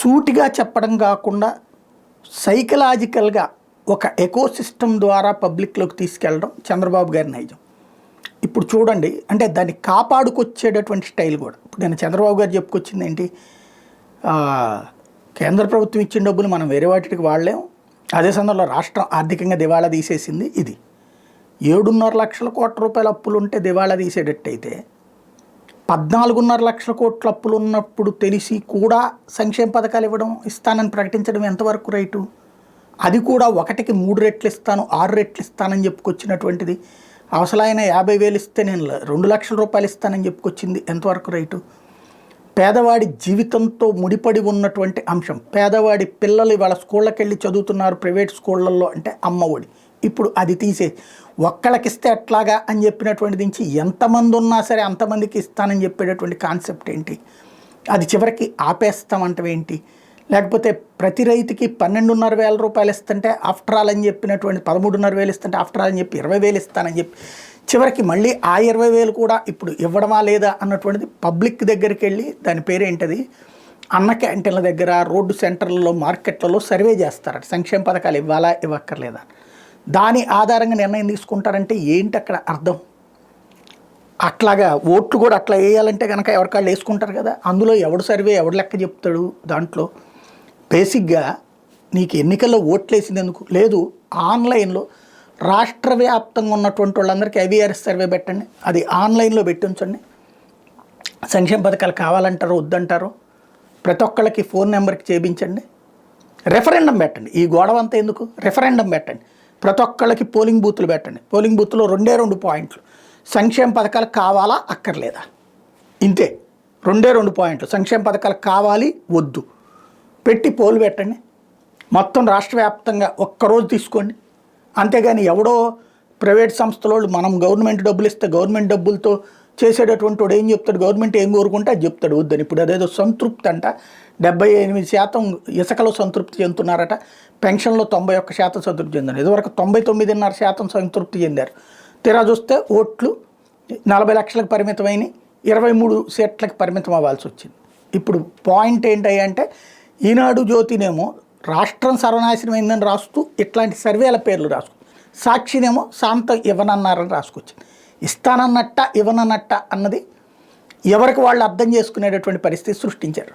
సూటిగా చెప్పడం కాకుండా సైకలాజికల్గా ఒక ఎకోసిస్టమ్ ద్వారా పబ్లిక్లోకి తీసుకెళ్ళడం చంద్రబాబు గారి నైజం. ఇప్పుడు చూడండి, అంటే దాన్ని కాపాడుకొచ్చేటటువంటి స్టైల్ కూడా. ఇప్పుడు నేను చంద్రబాబు గారు చెప్పుకొచ్చింది ఏంటి, కేంద్ర ప్రభుత్వం ఇచ్చిన డబ్బులు మనం వేరే వాటికి వాడలేం, అదే సమయంలో రాష్ట్రం ఆర్థికంగా దివాళా తీసేసింది. ఇది 7.5 లక్షల కోట్ల రూపాయల అప్పులు ఉంటే దివాళా తీసేటట్టయితే 14.5 లక్షల కోట్ల అప్పులు ఉన్నప్పుడు తెలిసి కూడా సంక్షేమ పథకాలు ఇస్తానని ప్రకటించడం ఎంతవరకు రైటు? అది కూడా 1కి 3 రెట్లు ఇస్తాను, 6 రెట్లు ఇస్తానని చెప్పుకొచ్చినటువంటిది. అవసరమైన 50,000 ఇస్తే నేను 2 లక్షల రూపాయలు ఇస్తానని చెప్పుకొచ్చింది ఎంతవరకు రైటు? పేదవాడి జీవితంతో ముడిపడి ఉన్నటువంటి అంశం. పేదవాడి పిల్లలు వాళ్ళ స్కూళ్ళకి వెళ్ళి చదువుతున్నారు ప్రైవేట్ స్కూళ్ళల్లో అంటే అమ్మఒడి. ఇప్పుడు అది తీసే ఒక్కళ్ళకి ఇస్తే ఎట్లాగా అని చెప్పినటువంటి నుంచి ఎంతమంది ఉన్నా సరే అంతమందికి ఇస్తానని చెప్పేటటువంటి కాన్సెప్ట్ ఏంటి? అది చివరికి ఆపేస్తామంటే ఏంటి? లేకపోతే ప్రతి రైతుకి 12,500 రూపాయలు ఇస్తుంటే ఆఫ్టర్ ఆల్ అని చెప్పినటువంటి 13,500 ఇస్తుంటే ఆఫ్టర్ ఆల్ అని చెప్పి 20,000 ఇస్తానని చెప్పి చివరికి మళ్ళీ ఆ 20,000 కూడా ఇప్పుడు ఇవ్వడమా లేదా అన్నటువంటిది పబ్లిక్ దగ్గరికి వెళ్ళి దాని పేరేంటది అన్న క్యాంటీన్ల దగ్గర, రోడ్డు సెంటర్లలో, మార్కెట్లలో సర్వే చేస్తారట. సంక్షేమ పథకాలు ఇవ్వాలా ఇవ్వక్కర్లేదా, దాని ఆధారంగా నిర్ణయం తీసుకుంటారంటే ఏంటి అక్కడ అర్థం? అట్లాగా ఓట్లు కూడా అట్లా వేయాలంటే కనుక ఎవరికాళ్ళు వేసుకుంటారు కదా. అందులో ఎవడు సర్వే ఎవడు లెక్క చెప్తాడు? దాంట్లో బేసిక్గా నీకు ఎన్నికల్లో ఓట్లు వేసింది లేదు. ఆన్లైన్లో రాష్ట్ర వ్యాప్తంగా ఉన్నటువంటి వాళ్ళందరికీ ఐవీఆర్ఎస్ సర్వే పెట్టండి, అది ఆన్లైన్లో పెట్టి ఉంచండి. సంక్షేమ పథకాలు కావాలంటారో వద్దంటారో ప్రతి ఒక్కళ్ళకి ఫోన్ నెంబర్కి చేయించండి. రెఫరెండం పెట్టండి. ఈ గొడవ అంతా ఎందుకు? రెఫరెండం పెట్టండి. ప్రతి ఒక్కళ్ళకి పోలింగ్ బూతులు పెట్టండి. పోలింగ్ బూత్లో 2 పాయింట్లు, సంక్షేమ పథకాలు కావాలా అక్కర్లేదా, ఇంతే. 2 పాయింట్లు, సంక్షేమ పథకాలు కావాలి వద్దు పెట్టి పోలు పెట్టండి. మొత్తం రాష్ట్ర వ్యాప్తంగా ఒక్కరోజు తీసుకోండి. అంతేగాని ఎవడో ప్రైవేట్ సంస్థలో మనం గవర్నమెంట్ డబ్బులు ఇస్తే గవర్నమెంట్ డబ్బులతో చేసేటటువంటి వాడు ఏం చెప్తాడు? గవర్నమెంట్ ఏం కోరుకుంటే అది చెప్తాడు వద్దని. ఇప్పుడు అదేదో సంతృప్తి అంట, 78% ఇసుకలో సంతృప్తి చెందుతున్నారట, పెన్షన్లో 91% సంతృప్తి చెందారు. ఇదివరకు 99.5% సంతృప్తి చెందారు. తీరా చూస్తే ఓట్లు 40 లక్షలకు పరిమితమైన 23 సీట్లకు పరిమితం అవ్వాల్సి వచ్చింది. ఇప్పుడు పాయింట్ ఏంటంటే ఈనాడు జ్యోతినేమో రాష్ట్రం సర్వనాశనమైందని రాస్తూ ఇట్లాంటి సర్వేల పేర్లు రాసుకు, సాక్షినేమో శాంతం ఇవ్వనన్నారని రాసుకొచ్చింది. ఇస్తానన్నట్ట ఇవ్వనన్నట్ట అన్నది ఎవరికి వాళ్ళు అర్థం చేసుకునేటటువంటి పరిస్థితి సృష్టించారు.